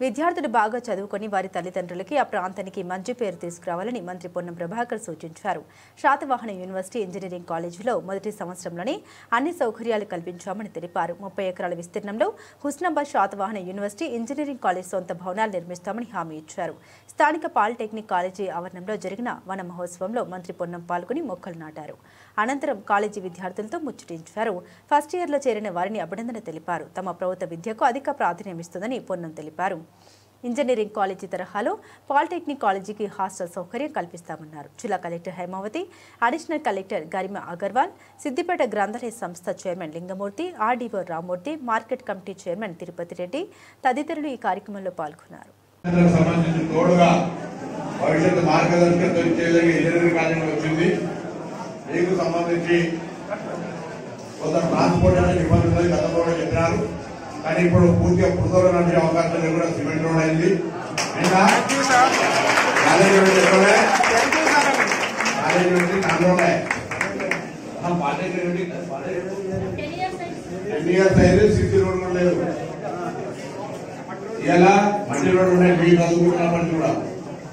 విద్యార్థులు బాగా చదువుకొని వారి తల్లిదండ్రులకి ఆ ప్రాంతానికి మంచి పేరు తీసుకురావాలని మంత్రి పొన్నం ప్రభాకర్ సూచించారు. శాతవాహన యూనివర్సిటీ ఇంజనీరింగ్ కాలేజీలో మొదటి సంవత్సరంలోనే అన్ని సౌకర్యాలు కల్పించామని తెలిపారు. 30 ఎకరాల విస్తీర్ణంలో Husnabad Satavahana university engineering college సొంత భవనాలు నిర్మిస్తామని హామీ ఇచ్చారు. స్థానిక పాలిటెక్నిక్ కాలేజీ ఆవరణంలో జరిగిన వన మహోత్సవంలో మంత్రి పొన్నం పాల్గొని మొక్కలు నాటారు. అనంతరం కాలేజీ విద్యార్థులతో ముచ్చటించారు. ఫస్ట్ ఇయర్లో చేరిన వారిని అభినందన తెలిపారు. తమ ప్రభుత్వ విద్యకు అధిక ప్రాధాన్యమిస్తుందని పొన్నం తెలిపారు. ఇంజనీరింగ్ కాలేజీ తరహాలో పాలిటెక్నిక్ కాలేజీకి హాస్టల్ సౌకర్యం కల్పిస్తామన్నారు. జిల్లా కలెక్టర్ హైమావతి, అడిషనల్ కలెక్టర్ గరిమ అగర్వాల్, సిద్దిపేట గ్రంథాలయ సంస్థ chairman Lingamurthy, RDO Rammurthy, market committee chairman Tirupati Reddy తదితరులు ఈ కార్యక్రమంలో పాల్గొన్నారు. కానీ ఇప్పుడు పూర్తిగా పురుదోలు నడిచే అవకాశం కూడా సిమెంట్ రోడ్ అయింది. సిసి రోడ్ కూడా లేదు. ఇలా మట్టి రోడ్ ఉన్నాయి. మీకు చదువుకుంటున్నప్పటికీ కూడా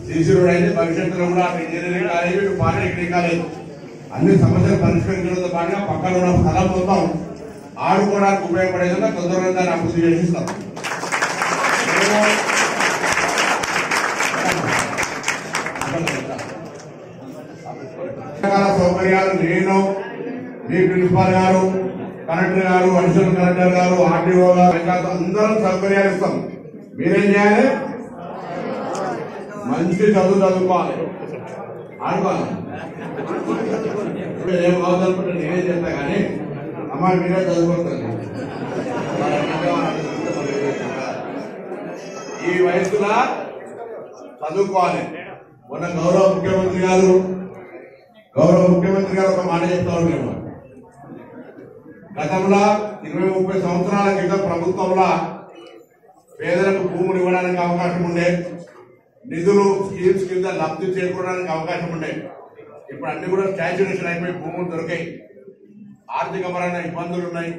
సిసి రోడ్ అయితే భవిష్యత్తులో కూడా ఇంజనీరింగ్ కాలేజ్, పాలిటెక్నిక్ కాలేజ్ అన్ని సమస్యలు పరిష్కరించడంతో పాటుగా పక్కన ఉన్న స్థలం మొత్తం ఆడుకోవడానికి ఉపయోగపడేదిగా తొందరగా దాన్ని అభివృద్ధి చేసిస్తాం. సౌకర్యాలు నేను, మీ ప్రిన్సిపాల్ గారు, కలెక్టర్ గారు, అడిషనల్ కలెక్టర్ గారు, ఆర్టీఓ గారు అందరం సౌకర్యాలు ఇస్తాం. మీరేం చేయాలి? మంచి చదువుకోవాలి, ఆడుకోవాలి. ఏం కావాలనుకుంటే నేనే చెప్తా కానీ అమ్మ మీరే చదువుకుంటుంది. ఈ వయసులో చదువుకోవాలి. మొన్న గౌరవ ముఖ్యమంత్రి గారు ఒక మాట చెప్తా ఉన్నాము. గతంలో 20-30 సంవత్సరాల క్రితం ప్రభుత్వంలో పేదలకు భూములు ఇవ్వడానికి అవకాశం ఉండే, నిధులు స్కీమ్స్ కింద లబ్ధి చేకూరడానికి అవకాశం ఉండే. ఇప్పుడు అన్ని కూడా స్టాచ్యురేషన్ అయిపోయి భూములు దొరికాయి. ఆర్థికపరమైన ఇబ్బందులు ఉన్నాయి.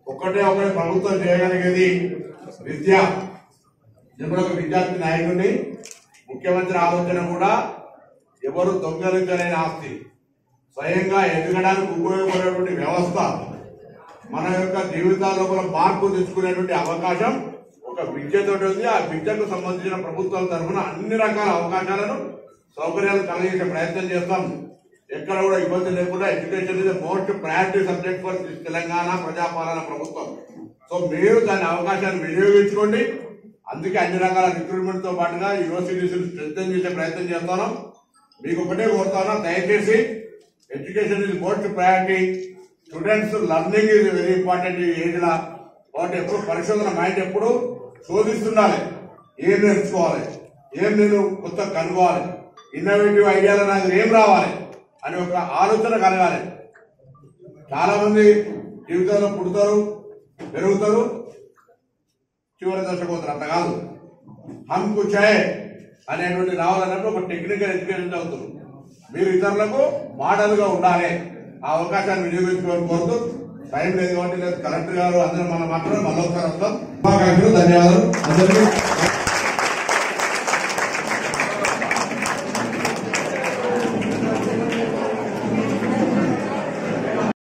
ఒకటే ప్రభుత్వం చేయగలిగేది విద్య. ఇప్పుడు ఒక విద్యార్థి నాయకుడిని ముఖ్యమంత్రి ఆలోచన కూడా ఎవరు దొంగలించలేని ఆస్తి, స్వయంగా ఎదగడానికి ఉపయోగపడేటువంటి వ్యవస్థ, మన యొక్క జీవితాల లోపల మార్పు తెచ్చుకునేటువంటి అవకాశం ఒక విద్యతో ఉంది. ఆ విద్యకు సంబంధించిన ప్రభుత్వాల తరఫున అన్ని రకాల అవకాశాలను, సౌకర్యాలు కలిగించే ప్రయత్నం చేస్తాం. ఎక్కడ కూడా ఇబ్బంది లేకుండా education is most priority subject for Telangana Prajapalana ప్రభుత్వం. సో మీరు దాని అవకాశాన్ని వినియోగించుకోండి. అందుకే అన్ని రకాల రిక్రూట్మెంట్ తో పాటుగా యూనివర్సిటీస్ స్ట్రెంథెన్ చేసే ప్రయత్నం చేస్తున్నాం. మీకు ఒకటే కోరుతాను, దయచేసి education is most priority. Students learning is very important ఈ ఏజ్ లా. కాబట్టి ఎప్పుడు పరిశోధన మైండ్ ఎప్పుడు శోధిస్తుండాలి. ఏం నేర్చుకోవాలి, ఏం నేను కొత్త కనుగోవాలి, ఇన్నోవేటివ్ ఐడియాలు నాకు ఏం రావాలి అని ఒక ఆలోచన కలగాలి. చాలా మంది జీవితంలో పుడతారు, పెరుగుతారు, చివరి దశకు పోతారు. అంత కాదు, హమ్ కుచ్ హై అనేటువంటి రావాలన్నప్పుడు ఒక టెక్నికల్ ఎడ్యుకేషన్ చదువుతారు. మీరు ఇతరులకు మోడల్ గా ఉండాలి. ఆ అవకాశాన్ని వినియోగించుకోవాలని కోరుతూ, టైం లేదు కాబట్టి లేదు కలెక్టర్ గారు అందరూ మనం మాట్లాడారు. మళ్ళీ ఒకసారి వస్తాం. ధన్యవాదాలు అందరికీ.